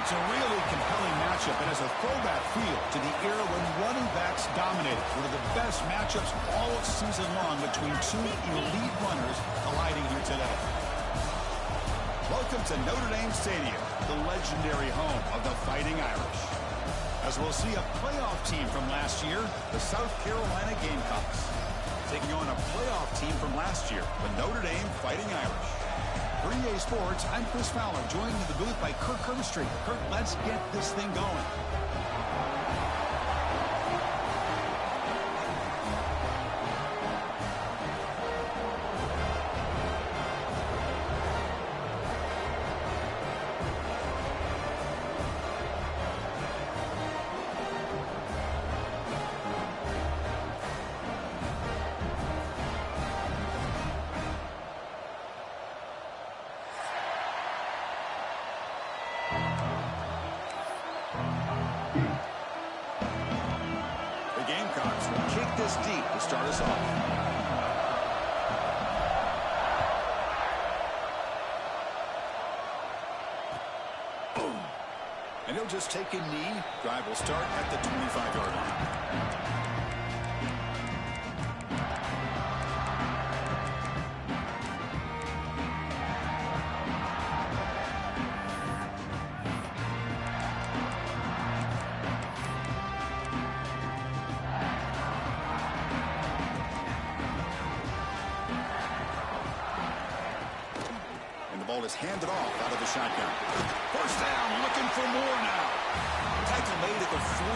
It's a really compelling matchup and has a throwback feel to the era when running backs dominated. One of the best matchups all season long between two elite runners colliding here today. Welcome to Notre Dame Stadium, the legendary home of the Fighting Irish. As we'll see a playoff team from last year, the South Carolina Gamecocks, taking on a playoff team from last year, the Notre Dame Fighting Irish. For EA Sports, I'm Chris Fowler, joined in the booth by Kirk Herbstreit. Kirk, let's get this thing going. Gamecocks will kick this deep to start us off. Boom. And he'll just take a knee. Drive will start at the 25-yard line. Ball is handed off out of the shotgun. First down, looking for more now. Tackle made at the 41.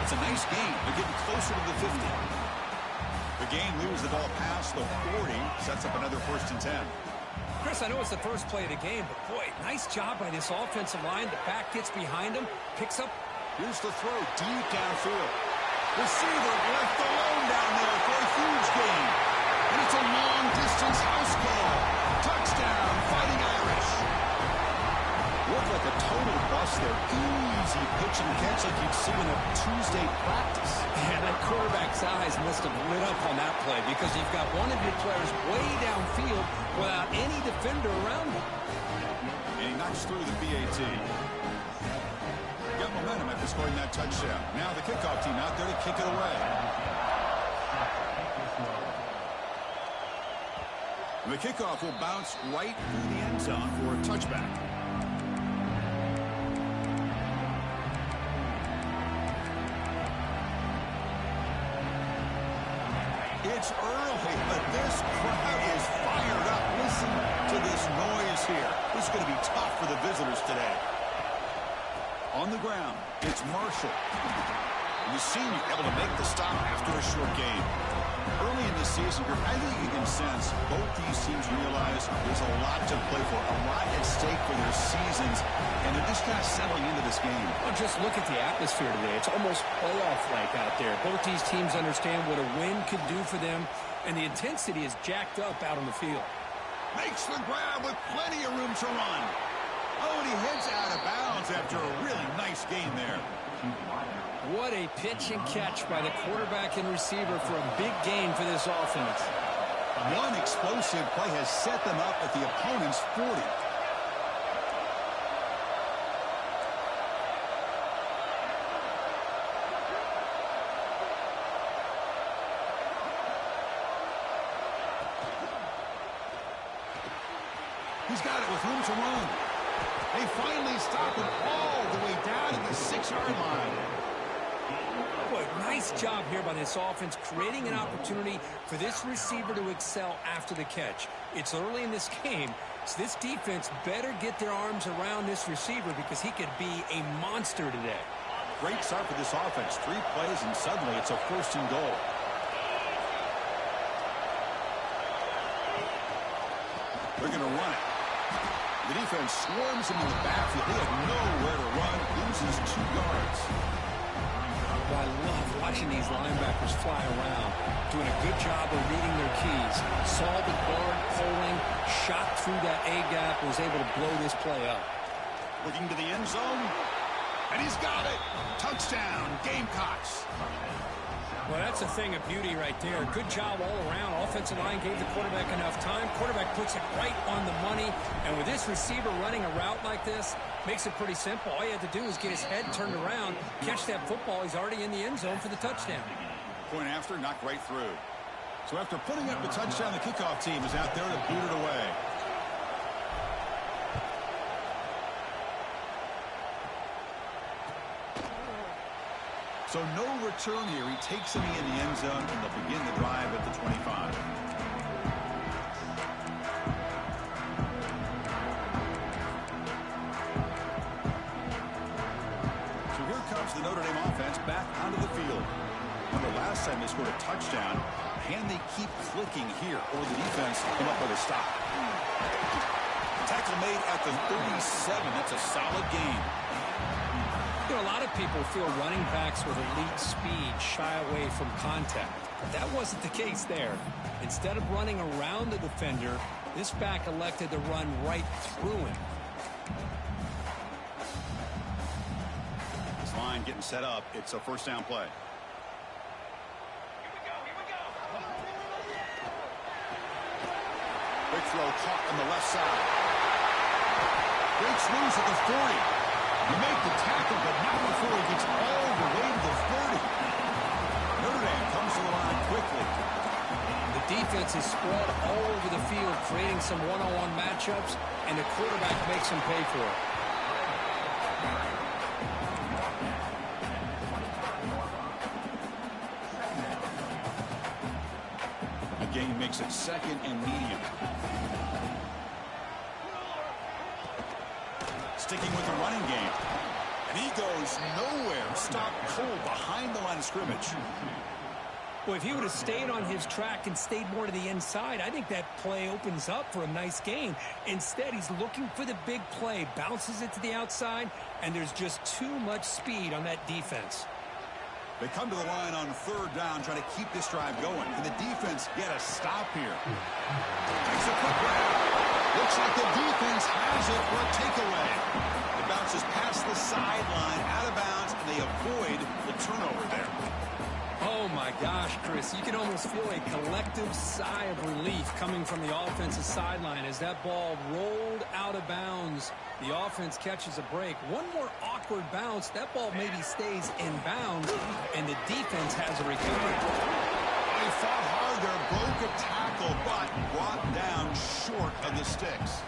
It's a nice gain. They're getting closer to the 50. The gain moves the ball past the 40, sets up another 1st and 10. Chris, I know it's the first play of the game, but boy, nice job by this offensive line. The back gets behind him, picks up. Here's the throw deep downfield. Receiver left alone down there for a huge gain. And it's a long-distance house call. Touchdown, Fighting Irish. Looked like a total bust there. Easy pitch and catch like you'd see in a Tuesday practice. Yeah, that quarterback's eyes must have lit up on that play because you've got one of your players way downfield without any defender around him. And he knocks through the PAT. Got momentum after scoring that touchdown. Now the kickoff team out there to kick it away. The kickoff will bounce right through the end zone for a touchback. It's early, but this crowd is fired up. Listen to this noise here. This is going to be tough for the visitors today. On the ground, it's Marshall. The senior able to make the stop after a short game. Early in the season, I think you can sense both these teams realize there's a lot to play for, a lot at stake for their seasons, and they're just kind of settling into this game. Well, just look at the atmosphere today. It's almost playoff-like out there. Both these teams understand what a win could do for them, and the intensity is jacked up out on the field. Makes the grab with plenty of room to run. Oh, and he heads out of bounds after a really nice gain there. What a pitch and catch by the quarterback and receiver for a big gain for this offense. One explosive play has set them up at the opponent's 40. He's got it with room to run. They finally stop him all the way down to the 6-yard line. Boy, nice job here by this offense, creating an opportunity for this receiver to excel after the catch. It's early in this game, so this defense better get their arms around this receiver because he could be a monster today. Great start for this offense. 3 plays, and suddenly it's a 1st and goal. They're going to run it. The defense swarms him in the backfield. They have nowhere to run. Loses 2 yards. Well, I love watching these linebackers fly around, doing a good job of reading their keys. Saw the guard pulling, shot through that A-gap, was able to blow this play up. Looking to the end zone. And he's got it. Touchdown, Gamecocks. Well, that's a thing of beauty right there. Good job all around. Offensive line gave the quarterback enough time. Quarterback puts it right on the money. And with this receiver running a route like this, makes it pretty simple. All you have to do is get his head turned around, catch that football. He's already in the end zone for the touchdown. Point after, knocked right through. So after putting up the touchdown, the kickoff team is out there to boot it away. So no return here. He takes it in the end zone, and they'll begin the drive at the 25. So here comes the Notre Dame offense back onto the field. Remember last time they scored a touchdown, and they keep clicking here, or the defense come up with a stop. Tackle made at the 37. That's a solid gain. You know, a lot of people feel running backs with elite speed shy away from contact. But that wasn't the case there. Instead of running around the defender, this back elected to run right through him. This line getting set up. It's a first down play. Quick throw caught on the left side. Breaks loose at the 40. You make the tackle, but not before he gets all the way to the 30. Notre Dame comes to the line quickly. The defense is spread all over the field, creating some one-on-one matchups, and the quarterback makes them pay for it. The game makes it second and medium. Sticking with the running game. And he goes nowhere. Stopped cold behind the line of scrimmage. Well, if he would have stayed on his track and stayed more to the inside, I think that play opens up for a nice gain. Instead, he's looking for the big play, bounces it to the outside, and there's just too much speed on that defense. They come to the line on third down, trying to keep this drive going. Can the defense get a stop here? Takes a quick grab. Looks like the defense has it for a takeaway. It bounces past the sideline, out of bounds, and they avoid the turnover there. Oh, my gosh, Chris. You can almost feel a collective sigh of relief coming from the offensive sideline as that ball rolled out of bounds. The offense catches a break. One more awkward bounce. That ball maybe stays in bounds, and the defense has a recovery. They fought hard there, broke a tackle, but brought down short of the sticks.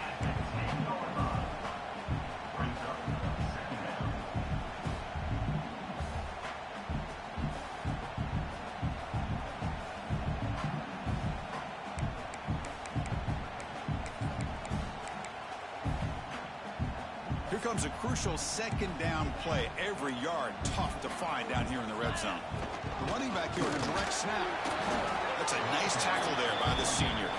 Here comes a crucial second down play. Every yard tough to find down here in the red zone. The running back here in a direct snap. That's a nice tackle there by the senior.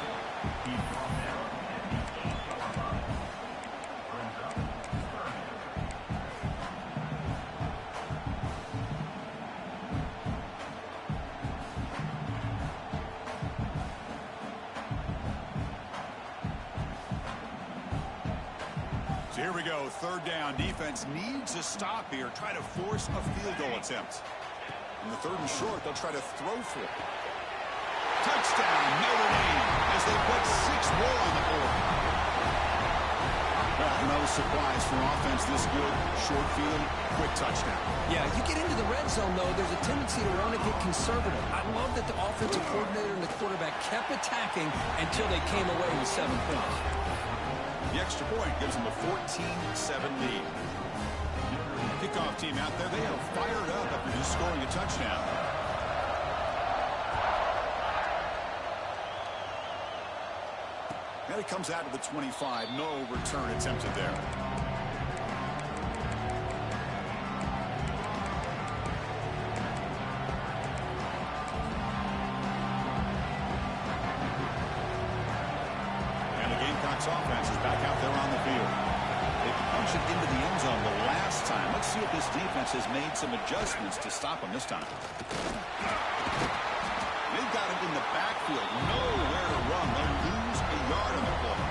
So here we go, third down. Defense needs a stop here. Try to force a field goal attempt. In the third and short, they'll try to throw for it. Touchdown, Notre Dame, as they put 6 more on the board. Well, no surprise for offense this good. Short field, quick touchdown. Yeah, you get into the red zone, though, there's a tendency to want to get conservative. I love that the offensive coordinator and the quarterback kept attacking until they came away with 7 points. The extra point gives them a 14-7 lead. Kickoff team out there, they are fired up after just scoring a touchdown. And it comes out to the 25. No return attempted there. And the Gamecocks offense is back out there on the field. They punched it into the end zone the last time. Let's see if this defense has made some adjustments to stop them this time. They've got him in the backfield. Nowhere to run. They'll lose a yard on the play.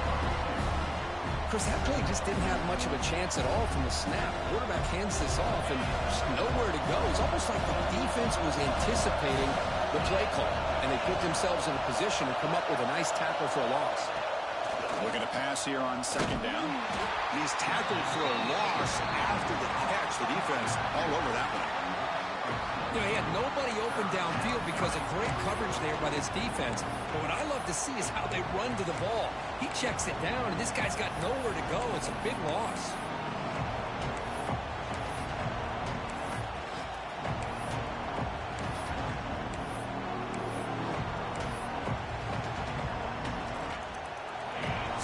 Chris, that play just didn't have much of a chance at all from the snap. Quarterback hands this off and just nowhere to go. It's almost like the defense was anticipating the play call, and they put themselves in a position to come up with a nice tackle for a loss. Looking to pass here on second down. He's tackled for a loss after the catch. The defense all over that one. You know, he had nobody open downfield because of great coverage there by this defense. But what I love to see is how they run to the ball. He checks it down, and this guy's got nowhere to go. It's a big loss.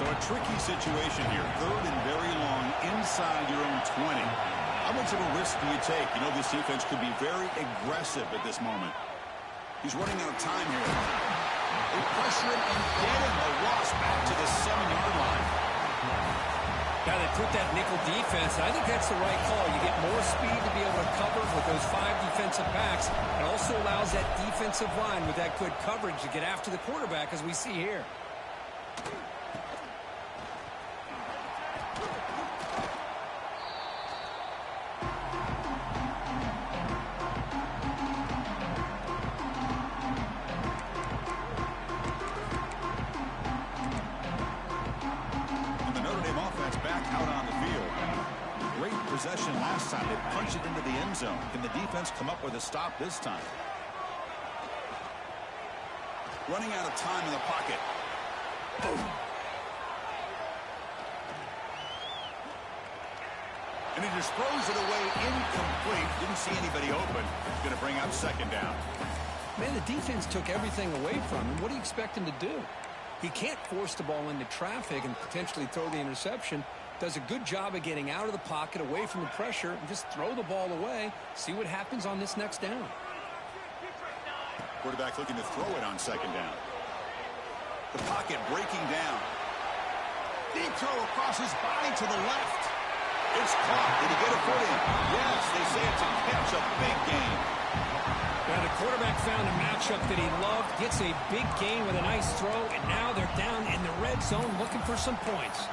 So a tricky situation here. Third and very long inside your own 20. How much of a risk do you take? You know, this defense could be very aggressive at this moment. He's running out of time here. They pressure him and get him. A loss back to the 7-yard line. Now they put that nickel defense, and I think that's the right call. You get more speed to be able to cover with those 5 defensive backs. It also allows that defensive line with that good coverage to get after the quarterback, as we see here. Possession last time. They punched it into the end zone. Can the defense come up with a stop this time? Running out of time in the pocket. Boom. And he just throws it away incomplete. Didn't see anybody open. Going to bring up second down. Man, the defense took everything away from him. What do you expect him to do? He can't force the ball into traffic and potentially throw the interception. Does a good job of getting out of the pocket, away from the pressure, and just throw the ball away. See what happens on this next down. Quarterback looking to throw it on second down. The pocket breaking down. Deep throw across his body to the left. It's caught. Did he get a foot in? Yes, they say it's a catch, a big gain. Yeah, the quarterback found a matchup that he loved, gets a big gain with a nice throw, and now they're down in the red zone looking for some points.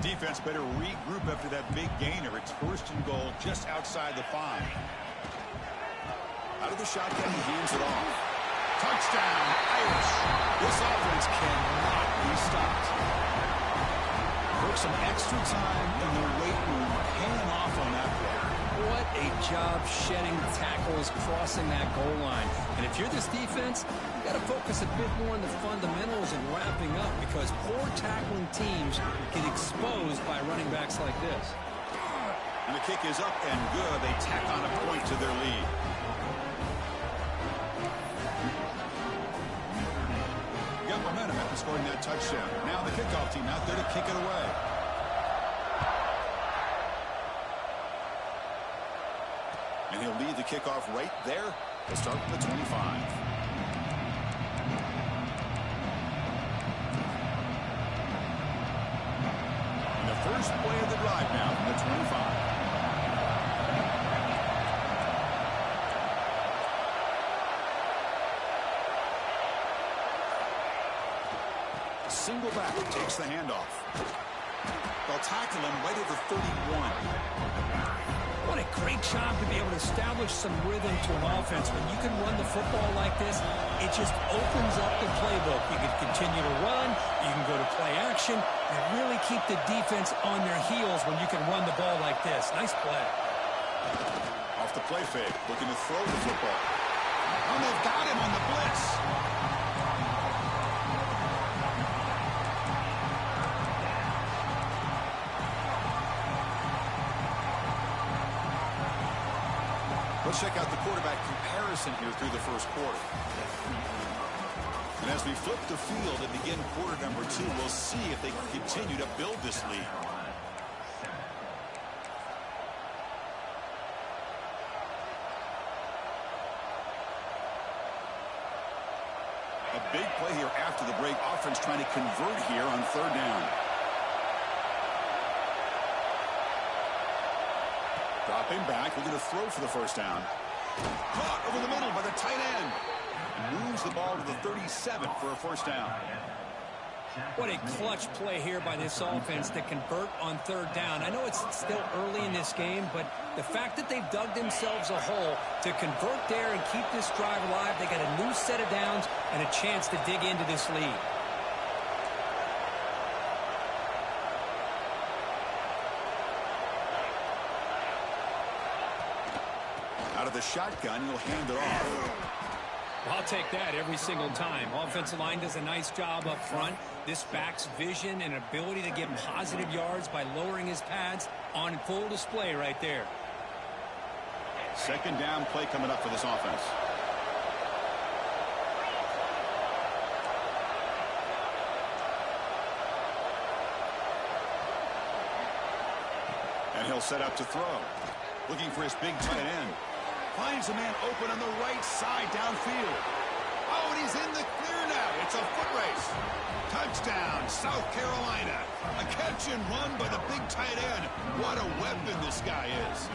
Defense better regroup after that big gainer. It's first and goal just outside the 5. Out of the shotgun, he hands it off. Touchdown, Irish. This offense cannot be stopped. Took some extra time in the weight room, paying off on that play. What a job shedding tackles, crossing that goal line. And if you're this defense, you got to focus a bit more on the fundamentals and wrapping up, because poor tackling teams get exposed by running backs like this. And the kick is up and good. They tack on a point to their lead. Got momentum after scoring that touchdown. Now the kickoff team out there to kick it away. And he'll lead the kickoff right there. They'll start from the 25. And the first play of the drive now from the 25. Single back takes the handoff. They'll tackle him right over 31. What a great job to be able to establish some rhythm to an offense. When you can run the football like this, it just opens up the playbook. You can continue to run, you can go to play action, and really keep the defense on their heels when you can run the ball like this. Nice play. Off the play fake, looking to throw the football. Oh, they've got him on the blitz. Let's check out the quarterback comparison here through the first quarter. And as we flip the field and begin quarter number 2, we'll see if they can continue to build this lead. A big play here after the break. Offense trying to convert here on third down. Dropping back, looking to throw for the first down. Caught over the middle by the tight end. and moves the ball to the 37 for a first down. What a clutch play here by this offense to convert on third down. I know it's still early in this game, but the fact that they've dug themselves a hole to convert there and keep this drive alive, they got a new set of downs and a chance to dig into this lead. Out of the shotgun, he'll hand it off. I'll take that every single time. Offensive line does a nice job up front. This back's vision and ability to get positive yards by lowering his pads on full display right there. Second down play coming up for this offense. And he'll set up to throw. Looking for his big tight end. Finds a man open on the right side downfield. Oh, and he's in the clear now. It's a foot race. Touchdown, South Carolina. A catch and run by the big tight end. What a weapon this guy is.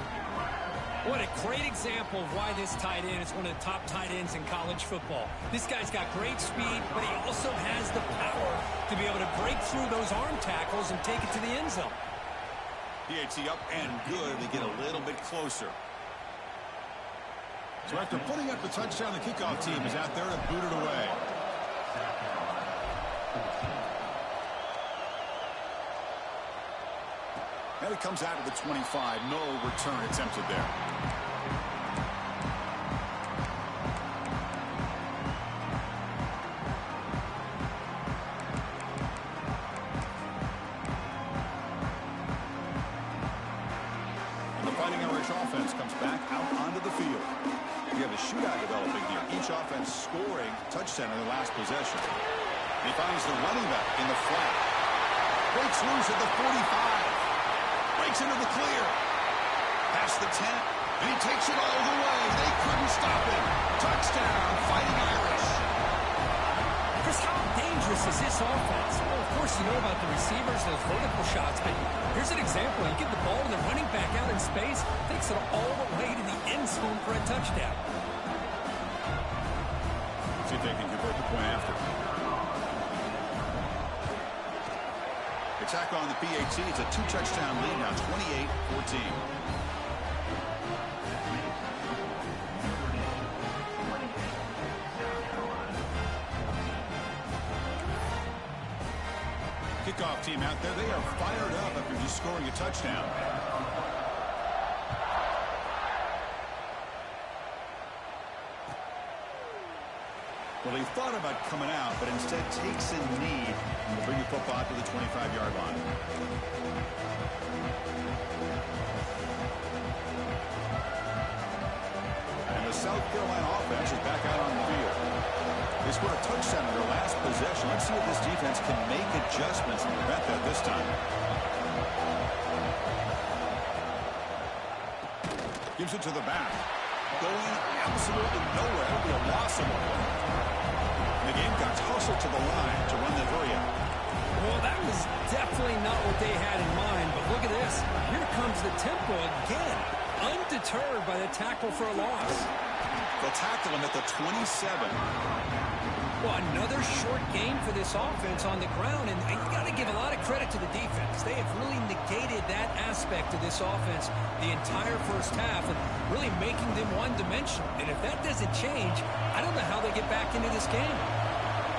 What a great example of why this tight end is one of the top tight ends in college football. This guy's got great speed, but he also has the power to be able to break through those arm tackles and take it to the end zone. PAT up and good. They get a little bit closer. So after putting up the touchdown, the kickoff team is out there to boot it away. And it comes out to the 25. No return attempted there. And the Fighting Irish offense comes back out onto the field. We have a shootout developing here. Each offense scoring touchdown in the last possession. He finds the running back in the flat. Breaks loose at the 45. Breaks into the clear. Past the 10. And he takes it all the way. They couldn't stop him. Touchdown, Fighting Irish. Chris, how dangerous is this offense? Well, of course, you know about the receivers, those vertical shots, but here's an example. You get the ball and the running back out in space, takes it all the way to the end zone for a touchdown. See if they can convert the point after. Attack on the PAT. It's a 2-touchdown lead now, 28-14. Kickoff team out there. They are fired up after just scoring a touchdown. Well, he thought about coming out, but instead takes a knee to bring the football to the 25-yard line. And the South Carolina offense is back out on the field. They scored a touchdown in their last possession. Let's see if this defense can make adjustments and prevent that this time. Gives it to the back. Going absolutely nowhere. It'll be a loss of one. The Gamecocks hustle to the line to run the three out. Well, that was definitely not what they had in mind, but look at this. Here comes the tempo again, undeterred by the tackle for a loss. They'll tackle him at the 27. Well, another short game for this offense on the ground, and you got to give a lot of credit to the defense. They have really negated that aspect of this offense the entire first half and really making them one-dimensional. And if that doesn't change, I don't know how they get back into this game.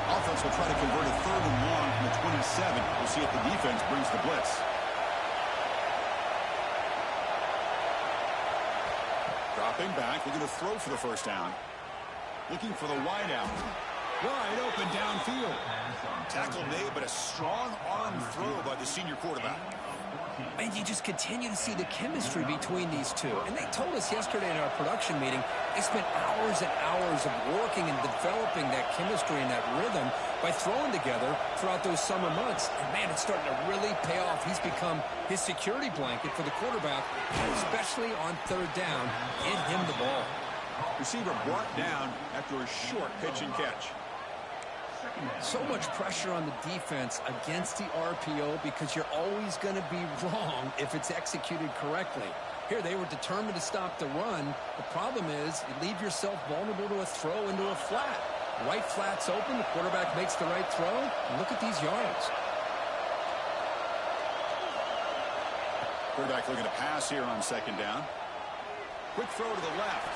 Offense will try to convert a 3rd and long from the 27. We'll see if the defense brings the blitz. Dropping back, looking to throw for the first down. Looking for the wide out. Wide open downfield. Tackle made, but a strong arm throw by the senior quarterback. And you just continue to see the chemistry between these two. And they told us yesterday in our production meeting, they spent hours and hours of working and developing that chemistry and that rhythm by throwing together throughout those summer months. And, man, it's starting to really pay off. He's become his security blanket for the quarterback, especially on third down. Get him the ball. Receiver brought down after a short pitch and catch. So much pressure on the defense against the RPO because you're always going to be wrong if it's executed correctly. Here, they were determined to stop the run. The problem is you leave yourself vulnerable to a throw into a flat. Right flat's open. The quarterback makes the right throw. And look at these yards. Quarterback looking to pass here on second down. Quick throw to the left.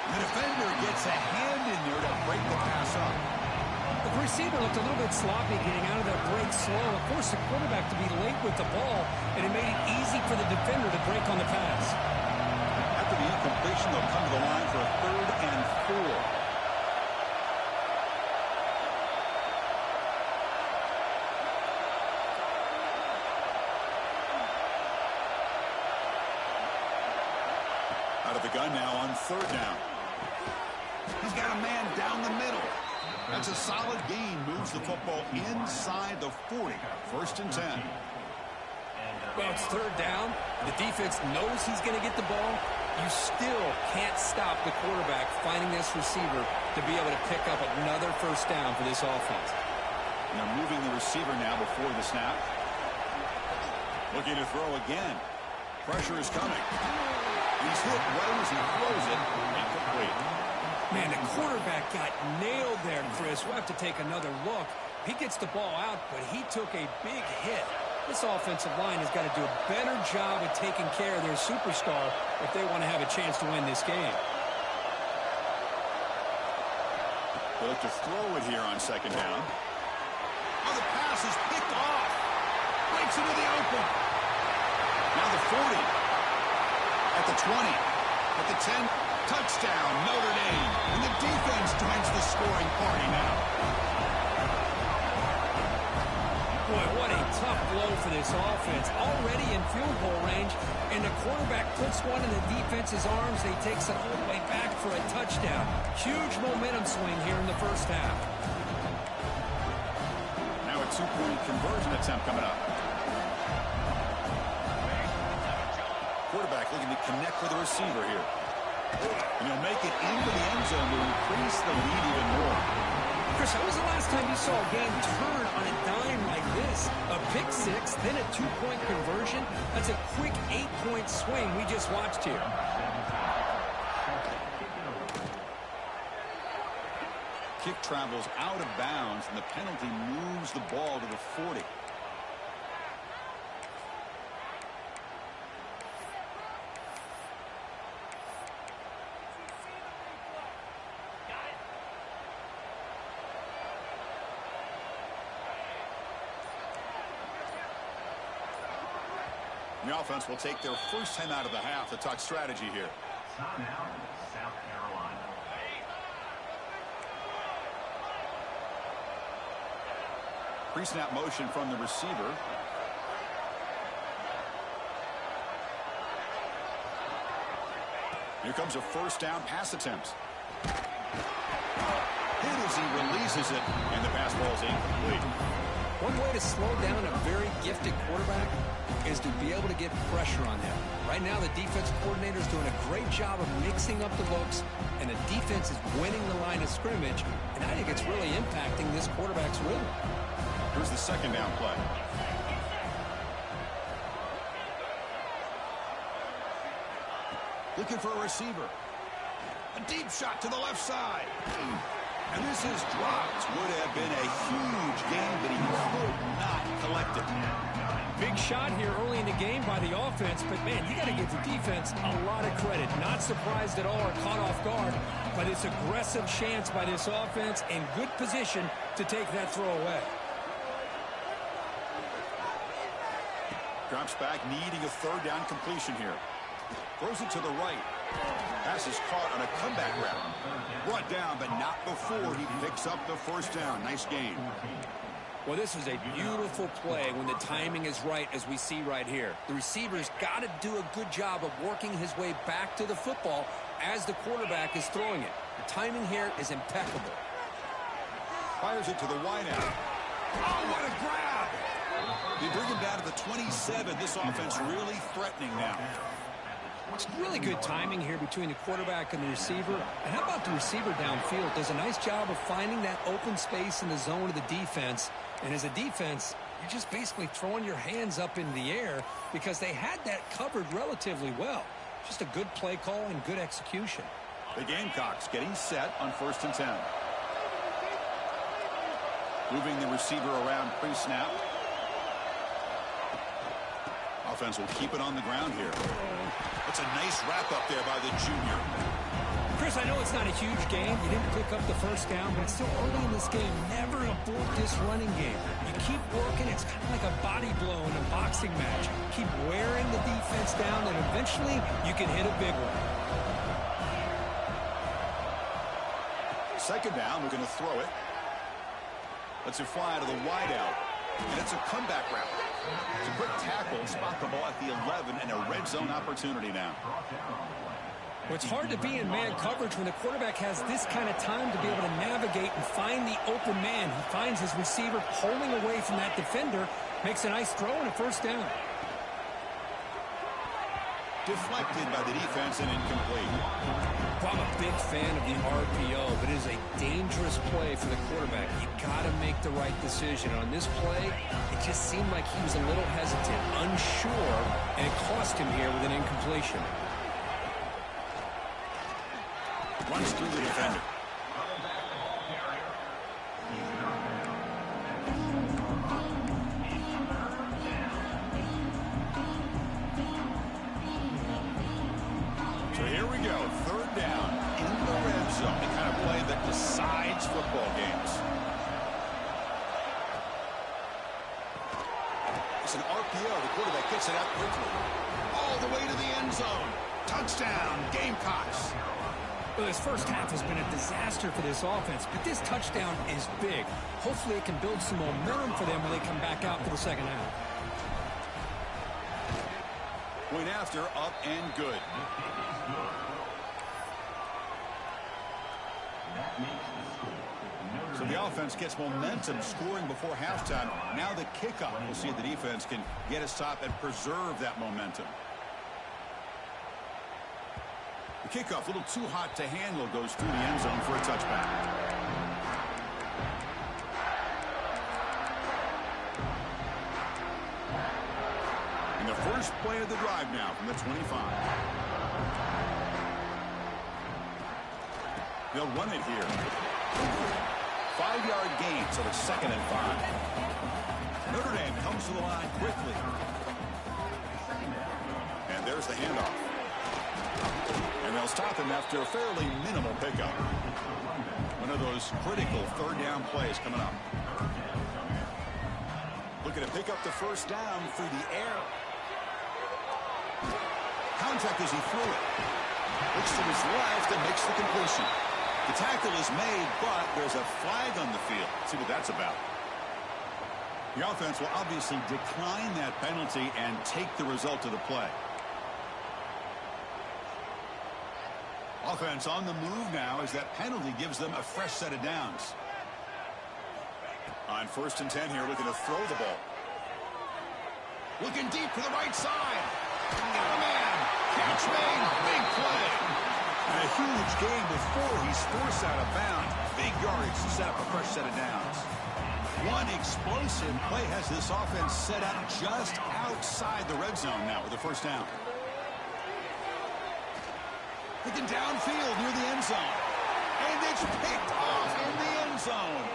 The defender gets a hand in there to break the pass up. The receiver looked a little bit sloppy getting out of that break slow. Of course, the quarterback to be late with the ball, and it made it easy for the defender to break on the pass. After the incompletion, they'll come to the line for a 3rd and 4. Out of the gun now on 3rd down. He's got a man down the middle. That's a solid gain. Moves the football inside the 40. 1st and 10. Well, it's 3rd down. The defense knows he's going to get the ball. You still can't stop the quarterback finding this receiver to be able to pick up another 1st down for this offense. Now moving the receiver now before the snap. Looking to throw again. Pressure is coming. He's hit right as he throws it. Incomplete. Man, the quarterback got nailed there, Chris. We'll have to take another look. He gets the ball out, but he took a big hit. This offensive line has got to do a better job of taking care of their superstar if they want to have a chance to win this game. They'll look to throw it here on 2nd down. Oh, the pass is picked off. Breaks into the open. Now the 40. At the 20. At the 10. Touchdown, Notre Dame. And the defense joins the scoring party now. Boy, what a tough blow for this offense. Already in field goal range, and the quarterback puts one in the defense's arms. He takes it all the way back for a touchdown. Huge momentum swing here in the 1st half. Now a 2-point conversion attempt coming up. Quarterback looking to connect with the receiver here. And he'll make it into the end zone to increase the lead even more. Chris, when was the last time you saw a game turn on a dime like this? A pick 6, then a 2-point conversion? That's a quick 8-point swing we just watched here. Kick travels out of bounds, and the penalty moves the ball to the 40. The offense will take their first time out of the half to talk strategy here. South Carolina. Pre-snap motion from the receiver. Here comes a 1st down pass attempt. Hit as he releases it, and the pass ball is incomplete. One way to slow down a very gifted quarterback is to be able to get pressure on him. Right now, the defense coordinator is doing a great job of mixing up the looks, and the defense is winning the line of scrimmage, and I think it's really impacting this quarterback's rhythm. Here's the 2nd down play. Looking for a receiver. A deep shot to the left side. And this is dropped. Would have been a huge game, but he could not collect it. Big shot here early in the game by the offense, but man, you got to give the defense a lot of credit. Not surprised at all or caught off guard, but it's aggressive chance by this offense in good position to take that throw away. Drops back, needing a 3rd down completion here. Throws it to the right. Pass is caught on a comeback route. Brought down, but not before he picks up the 1st down. Nice game. Well, this was a beautiful play when the timing is right, as we see right here. The receiver's got to do a good job of working his way back to the football as the quarterback is throwing it. The timing here is impeccable. Fires it to the wideout. Oh, what a grab! They bring him down to the 27. This offense really threatening now. It's really good timing here between the quarterback and the receiver. And how about the receiver downfield? Does a nice job of finding that open space in the zone of the defense. And as a defense, you're just basically throwing your hands up in the air because they had that covered relatively well. Just a good play call and good execution. The Gamecocks getting set on 1st and 10. Moving the receiver around pre-snap. Offense will keep it on the ground here. It's a nice wrap up there by the junior. Chris, I know it's not a huge game. You didn't pick up the first down, but it's still early in this game. Never abort this running game. You keep working. It's kind of like a body blow in a boxing match. Keep wearing the defense down, and eventually you can hit a big one. 2nd down, we're going to throw it. Lets it fly to the wideout. And it's a comeback route. It's a quick tackle, spot the ball at the 11, and a red zone opportunity now. Well, it's hard to be in man coverage when the quarterback has this kind of time to be able to navigate and find the open man. He finds his receiver pulling away from that defender, makes a nice throw and a 1st down. Deflected by the defense and incomplete. Well, I'm a big fan of the RPO, but it is a dangerous play for the quarterback. You got to make the right decision. On this play, it just seemed like he was a little hesitant, unsure, and it cost him here with an incompletion. Runs through the defender. So here we go, 3rd down in the red zone. The kind of play that decides football games. It's an RPO. The quarterback gets it out quickly. All the way to the end zone. Touchdown, Gamecocks. Well, this first half has been a disaster for this offense, but this touchdown is big. Hopefully it can build some momentum for them when they come back out for the 2nd half. Point after, up and good. So the offense gets momentum scoring before halftime. Now the kickoff. We'll see if the defense can get a stop and preserve that momentum. The kickoff, a little too hot to handle, goes through the end zone for a touchback. And the first play of the drive now from the 25. They'll run it here. 5-yard gain, so it's 2nd and 5. Notre Dame comes to the line quickly. And there's the handoff. And they'll stop him after a fairly minimal pickup. One of those critical 3rd down plays coming up. Looking to pick up the 1st down through the air. Contact as he threw it. Looks to his left and makes the completion. The tackle is made, but there's a flag on the field. Let's see what that's about. The offense will obviously decline that penalty and take the result of the play. Offense on the move now as that penalty gives them a fresh set of downs. On 1st and 10 here, looking to throw the ball. Looking deep to the right side. Got a man. Catch made. Big play. And a huge gain before he's forced out of bounds. Big yardage to set up a fresh set of downs. One explosive play has this offense set up just outside the red zone now with the 1st down. Looking downfield near the end zone. And it's picked off in the end zone.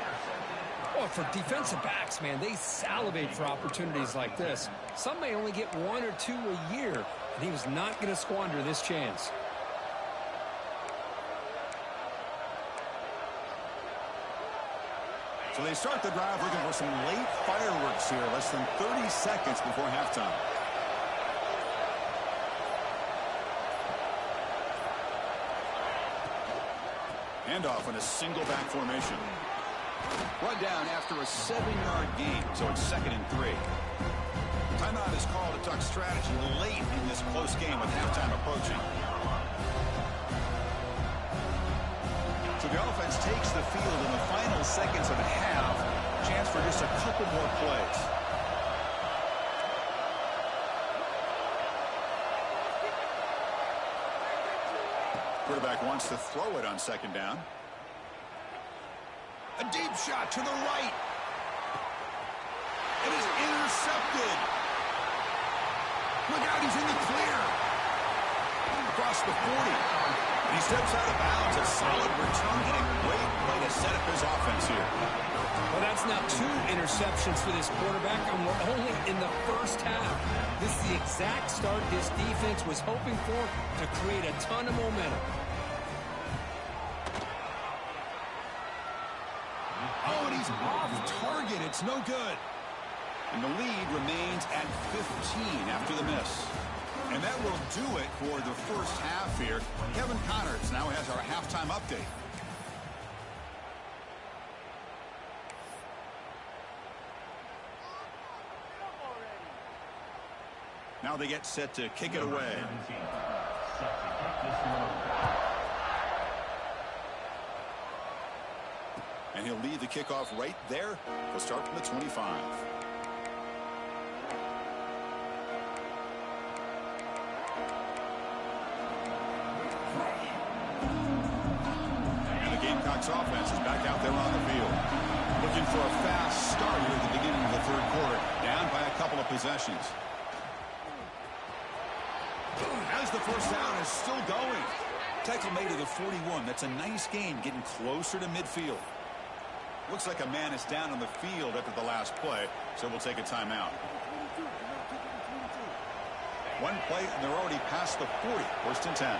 Well, for defensive backs, man, they salivate for opportunities like this. Some may only get 1 or 2 a year, and he was not going to squander this chance. So they start the drive looking for some late fireworks here, less than 30 seconds before halftime. Handoff in a single back formation. Run down after a 7-yard gain, so it's 2nd and 3. Timeout is called to talk strategy late in this close game with halftime approaching. So the offense takes the field in the final seconds of a half. Chance for just a couple more plays. Quarterback wants to throw it on second down. A deep shot to the right. It is intercepted. Look out, he's in the clear. Across the 40. He steps out of bounds. A solid return and a great way to set up his offense here. Well, that's now 2 interceptions for this quarterback, and we're only in the first half. This is the exact start this defense was hoping for to create a ton of momentum. Oh, and he's off target. It's no good. And the lead remains at 15 after the miss. And that will do it for the first half here. Kevin Connors now has our halftime update. Now they get set to kick it away. And he'll lead the kickoff right there. He'll start from the 25. And the Gamecocks offense is back out there on the field. Looking for a fast start here at the beginning of the third quarter. Down by a couple of possessions. As the first down is still going. Tackle made to the 41. That's a nice gain, getting closer to midfield. Looks like a man is down on the field after the last play, so we'll take a timeout. One play, and they're already past the 40. First and 10.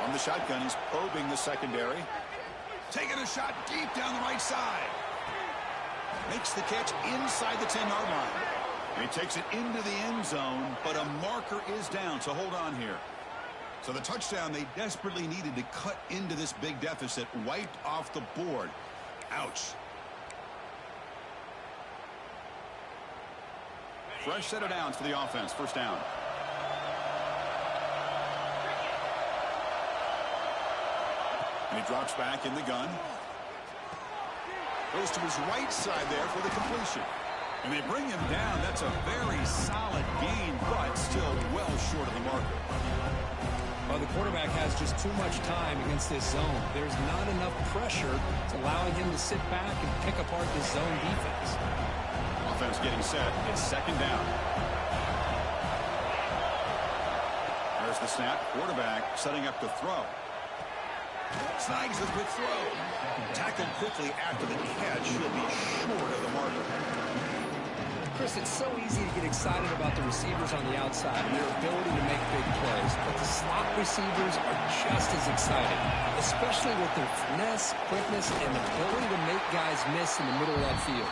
On the shotgun, he's probing the secondary. Taking a shot deep down the right side. Makes the catch inside the 10-yard line. And he takes it into the end zone, but a marker is down, so hold on here. So the touchdown they desperately needed to cut into this big deficit wiped off the board. Ouch. Fresh set of downs for the offense. First down. And he drops back in the gun. Goes to his right side there for the completion. And they bring him down. That's a very solid gain, but still well short of the marker. Well, the quarterback has just too much time against this zone. There's not enough pressure to allowing him to sit back and pick apart this zone defense. Offense getting set. It's second down. There's the snap. Quarterback setting up to throw. Snags a quick throw. Tackled quickly after the catch. He'll be short of the marker. Chris, it's so easy to get excited about the receivers on the outside and their ability to make big plays, but the slot receivers are just as exciting, especially with their finesse, quickness, and ability to make guys miss in the middle of that field.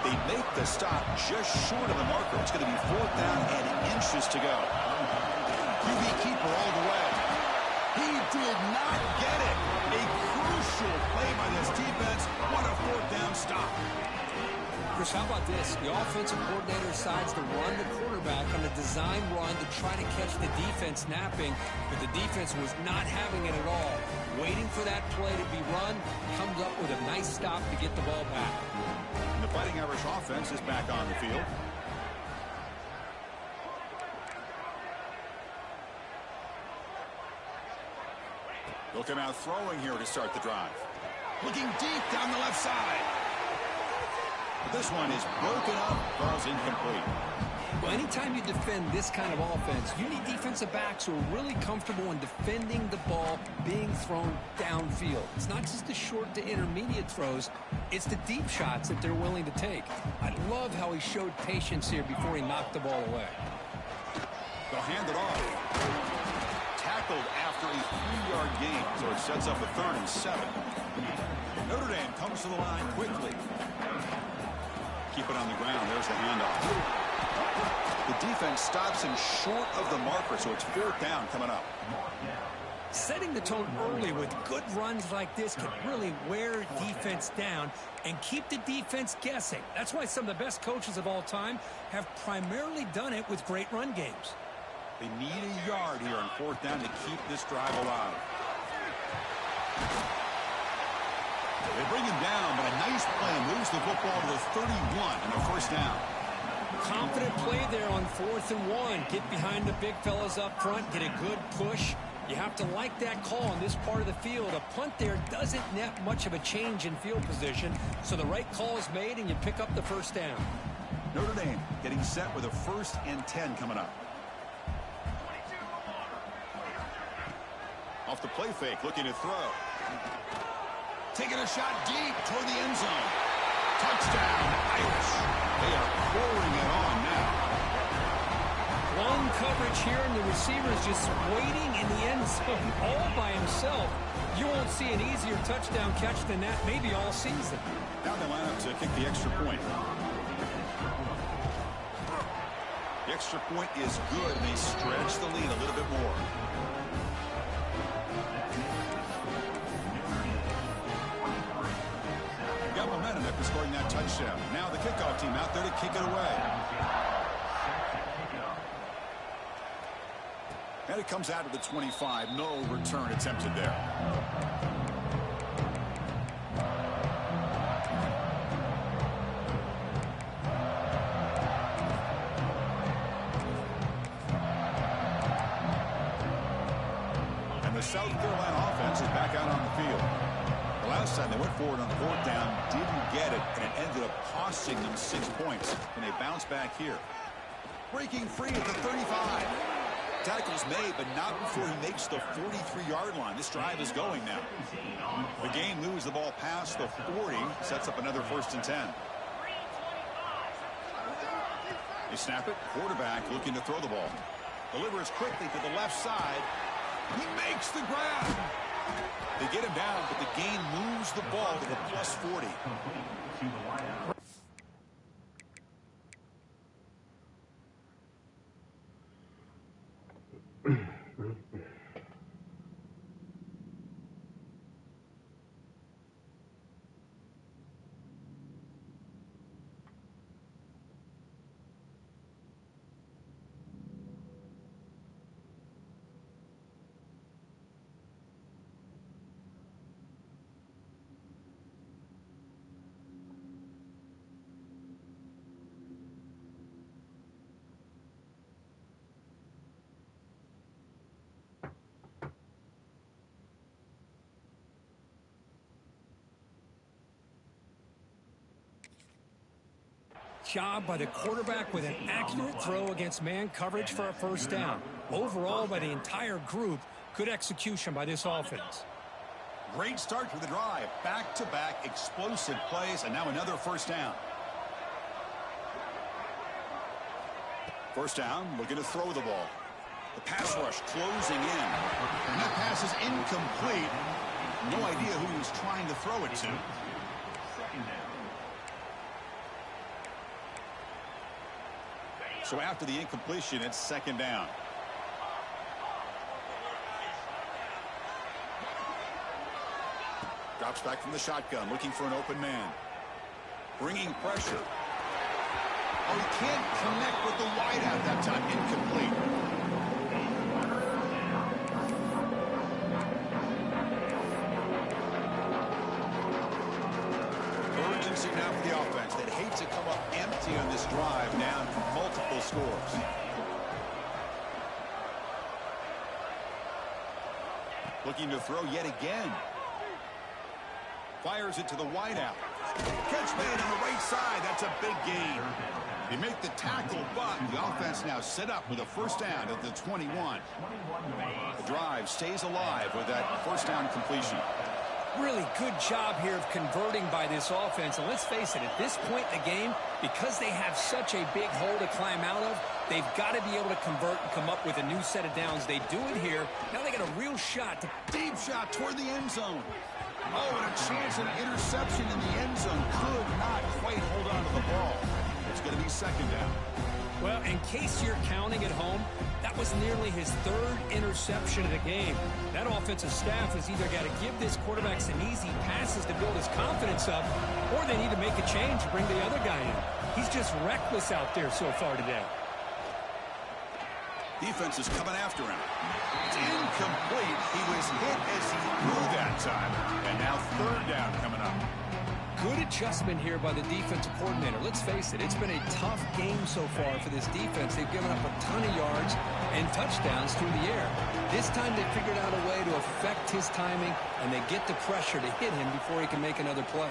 They make the stop just short of the marker. It's going to be fourth down and inches to go. QB keeper all the way. He did not get it. A crucial play by this defense. What a fourth down stop. Chris, how about this? The offensive coordinator decides to run the quarterback on a design run to try to catch the defense napping, but the defense was not having it at all. Waiting for that play to be run, comes up with a nice stop to get the ball back. And the Fighting Irish offense is back on the field. They'll come out throwing here to start the drive. Looking deep down the left side. But this one is broken up, falls incomplete. Well, anytime you defend this kind of offense, you need defensive backs who are really comfortable in defending the ball being thrown downfield. It's not just the short to intermediate throws, it's the deep shots that they're willing to take. I love how he showed patience here before he knocked the ball away. They'll hand it off. Tackled after a 3-yard gain, so it sets up a 3rd and 7. Notre Dame comes to the line quickly. Keep it on the ground. There's the handoff. The defense stops him short of the marker, so it's fourth down coming up. Setting the tone early with good runs like this can really wear defense down and keep the defense guessing. That's why some of the best coaches of all time have primarily done it with great run games. They need a yard here on fourth down to keep this drive alive. They bring him down, but a nice play moves the football to the 31 and a first down. Confident play there on 4th and 1. Get behind the big fellas up front. Get a good push. You have to like that call on this part of the field. A punt there doesn't net much of a change in field position, so the right call is made, and you pick up the first down. Notre Dame getting set with a 1st and 10 coming up. Off the play fake, looking to throw. Taking a shot deep toward the end zone. Touchdown, Irish. They are pouring it on now. Long coverage here, and the receiver is just waiting in the end zone all by himself. You won't see an easier touchdown catch than that maybe all season. Now they line up to kick the extra point. The extra point is good, and they stretch the lead a little bit more. Got momentum after scoring that touchdown. Now the kickoff team out there to kick it away. And it comes out of the 25. No return attempted there. And the South Carolina offense is back out on the field. The last time they went forward on 4th down, didn't get it, and it ended up costing them 6 points. And they bounce back here. Breaking free at the 35. Tackle's made, but not before he makes the 43-yard line. This drive is going now. The game moves the ball past the 40, sets up another 1st and 10. They snap it. Quarterback looking to throw the ball. Delivers quickly to the left side. He makes the grab. They get him down, but the gain moves the ball to the plus 40. Job by the quarterback with an accurate throw against man coverage for a 1st down. Overall, by the entire group, good execution by this offense. Great start to the drive. Back-to-back explosive plays, and now another 1st down. 1st down, looking to throw the ball. The pass rush closing in. And that pass is incomplete. No idea who he was trying to throw it to. So after the incompletion, it's 2nd down. Drops back from the shotgun, looking for an open man. Bringing pressure. Oh, he can't connect with the wideout that time. Incomplete. Urgency now for the offense. They'd hate to come up empty on this drive, down multiple scores. Looking to throw yet again. Fires it to the wideout. Catch made on the right side. That's a big gain. They make the tackle, but the offense now set up with a 1st down at the 21. The drive stays alive with that 1st down completion. Really good job here of converting by this offense. And let's face it, at this point in the game, because they have such a big hole to climb out of, they've got to be able to convert and come up with a new set of downs. They do it here. Now they got a real shot. Deep shot toward the end zone. Oh, and a chance at an interception in the end zone. Could not quite hold on to the ball. It's going to be 2nd down. Well, in case you're counting at home, that was nearly his 3rd interception of the game. That offensive staff has either got to give this quarterback some easy passes to build his confidence up, or they need to make a change to bring the other guy in. He's just reckless out there so far today. Defense is coming after him. It's incomplete. He was hit as he threw that time. And now 3rd down coming up. Good adjustment here by the defensive coordinator. Let's face it, it's been a tough game so far for this defense. They've given up a ton of yards and touchdowns through the air. This time they figured out a way to affect his timing, and they get the pressure to hit him before he can make another play.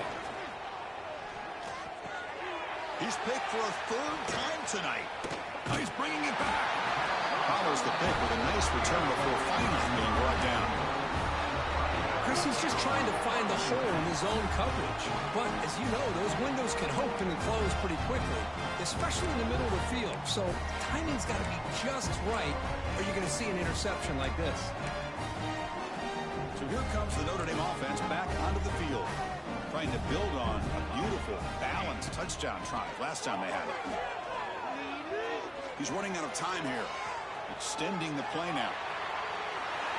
He's picked for a third time tonight. He's bringing it back. Follows the pick with a nice return before finally being brought down. Chris, he's just trying to find the hole in his own coverage. But, as you know, those windows can open and close pretty quickly, especially in the middle of the field. So, timing's got to be just right, or you're going to see an interception like this. So here comes the Notre Dame offense back onto the field, trying to build on a beautiful, balanced touchdown drive last time they had it. He's running out of time here. Extending the play now.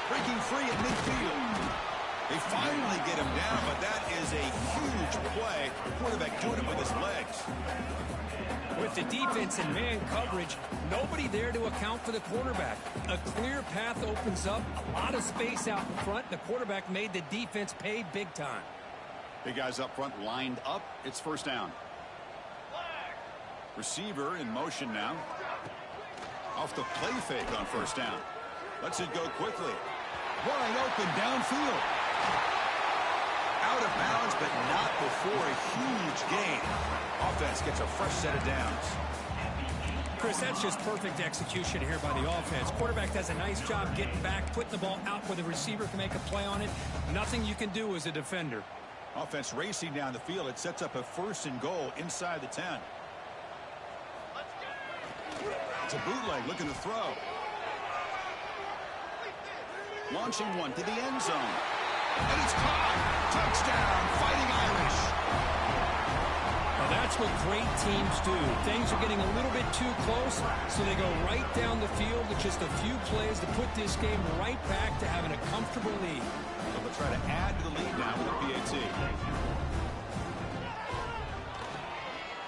Breaking free at midfield. They finally get him down, but that is a huge play. The quarterback doing it with his legs. With the defense in man coverage, nobody there to account for the quarterback. A clear path opens up, a lot of space out in front. The quarterback made the defense pay big time. Big guys up front lined up. It's first down. Receiver in motion now. Off the play fake on first down. Lets it go quickly. Wide open downfield. Out of bounds, but not before a huge gain. Offense gets a fresh set of downs. Chris, that's just perfect execution here by the offense. Quarterback does a nice job getting back, putting the ball out where the receiver can make a play on it. Nothing you can do as a defender. Offense racing down the field. It sets up a first and goal inside the 10. It's a bootleg looking to throw. Launching one to the end zone. And it's caught. Touchdown, Fighting Irish. Well, that's what great teams do. Things are getting a little bit too close, so they go right down the field with just a few plays to put this game right back to having a comfortable lead. So they'll try to add to the lead now with a PAT.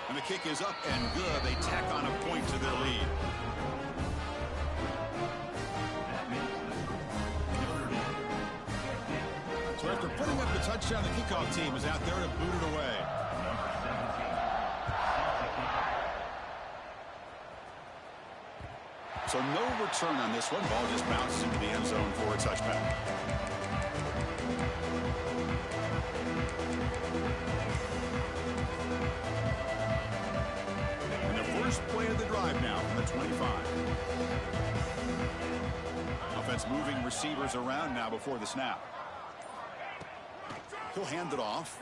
And the kick is up and good. They tack on a point to their lead. So after putting up the touchdown, the kickoff team is out there to boot it away. So no return on this one. Ball just bounces into the end zone for a touchback. And the first play of the drive now from the 25. Offense moving receivers around now before the snap. He'll hand it off.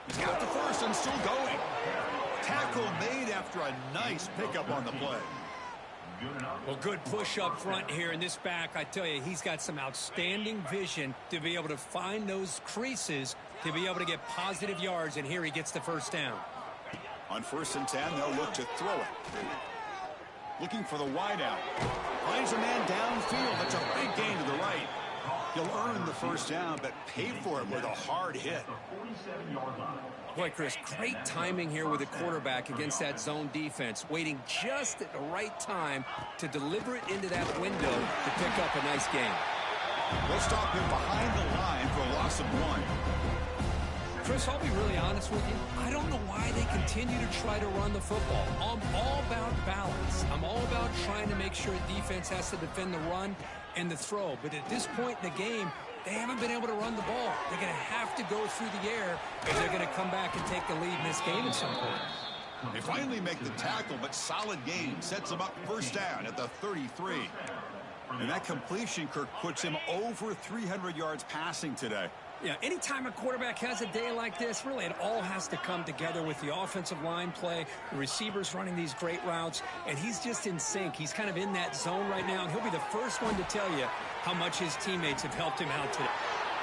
He's got the first and still going. Tackle made after a nice pickup on the play. Well, good push up front here in this back. I tell you, he's got some outstanding vision to be able to find those creases to be able to get positive yards, and here he gets the first down. On first and 10, they'll look to throw it. Looking for the wide out. Finds a man downfield. That's a big gain to the right. He'll earn the first down, but pay for it with a hard hit. Boy, Chris, great timing here with the quarterback against that zone defense, waiting just at the right time to deliver it into that window to pick up a nice gain. They'll stop him behind the line for a loss of 1. Chris, I'll be really honest with you. I don't know why they continue to try to run the football. I'm all about balance. I'm all about trying to make sure defense has to defend the run and the throw. But at this point in the game, they haven't been able to run the ball. They're going to have to go through the air if they're going to come back and take the lead in this game at some point. They finally make the tackle, but solid gain sets them up first down at the 33. And that completion, Kirk, puts him over 300 yards passing today. Yeah, anytime a quarterback has a day like this, really it all has to come together with the offensive line play, the receivers running these great routes, and he's just in sync. He's kind of in that zone right now, and he'll be the first one to tell you how much his teammates have helped him out today.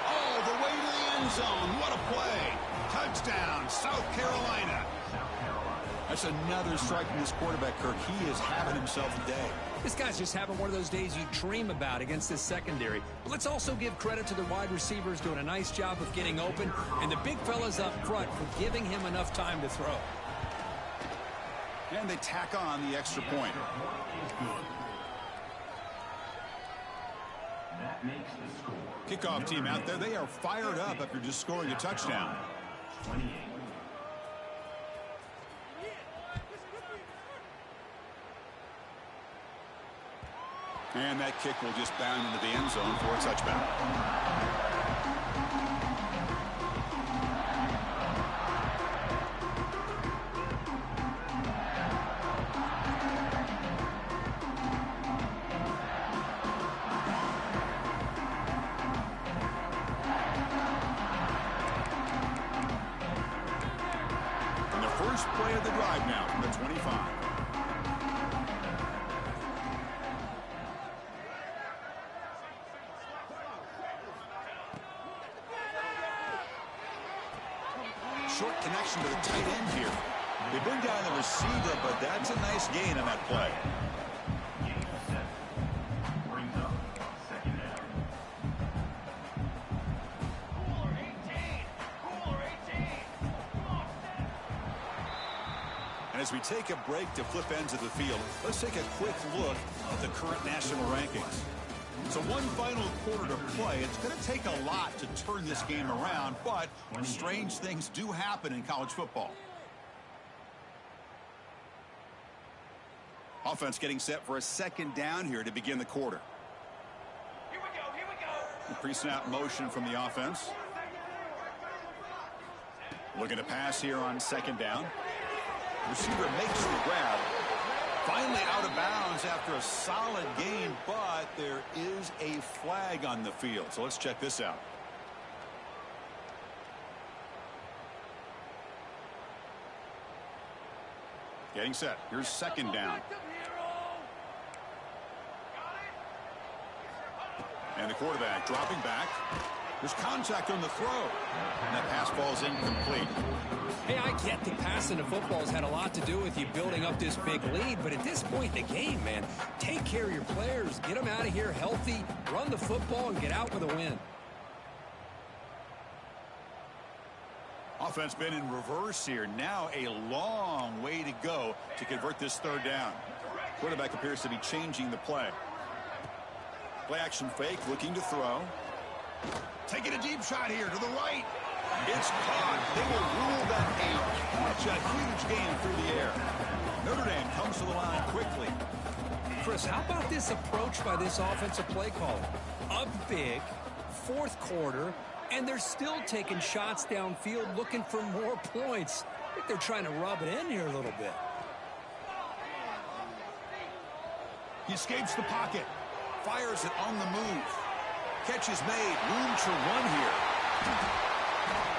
Oh, the way to the end zone. What a play. Touchdown, South Carolina. That's another strike from this quarterback, Kirk. He is having himself a day. This guy's just having one of those days you dream about against this secondary. But let's also give credit to the wide receivers doing a nice job of getting open, and the big fellas up front for giving him enough time to throw. And they tack on the extra point. makes the score. Kickoff team out there, they are fired up after just scoring a touchdown. 28. And that kick will just bound into the end zone for a touchback. And the first play of the drive now from the 25. Short connection to the tight end here. They bring down the receiver, but that's a nice gain on that play. Game set. Brings up second down. And as we take a break to flip ends of the field, let's take a quick look at the current national rankings. So one final quarter to play. It's going to take a lot to turn this game around, but strange things do happen in college football. Offense getting set for a second down here to begin the quarter. Here we go. Pre-snap motion from the offense. Looking to pass here on second down. Receiver makes the grab. Finally out of bounds after a solid gain, but there is a flag on the field. So let's check this out. Getting set. Here's second down. And the quarterback dropping back. There's contact on the throw. And that pass falls incomplete. Hey, I get the passing of football has had a lot to do with you building up this big lead, but at this point in the game, man, take care of your players, get them out of here healthy, run the football, and get out with a win. Offense been in reverse here. Now a long way to go to convert this third down. Quarterback appears to be changing the play. Play action fake, looking to throw. Taking a deep shot here to the right. It's caught. They will rule that a huge gain through the air. Notre Dame comes to the line quickly. Chris, how about this approach by this offensive play caller? Up big, fourth quarter, and they're still taking shots downfield looking for more points. I think they're trying to rub it in here a little bit. He escapes the pocket. Fires it on the move. Catch is made. Room to run here.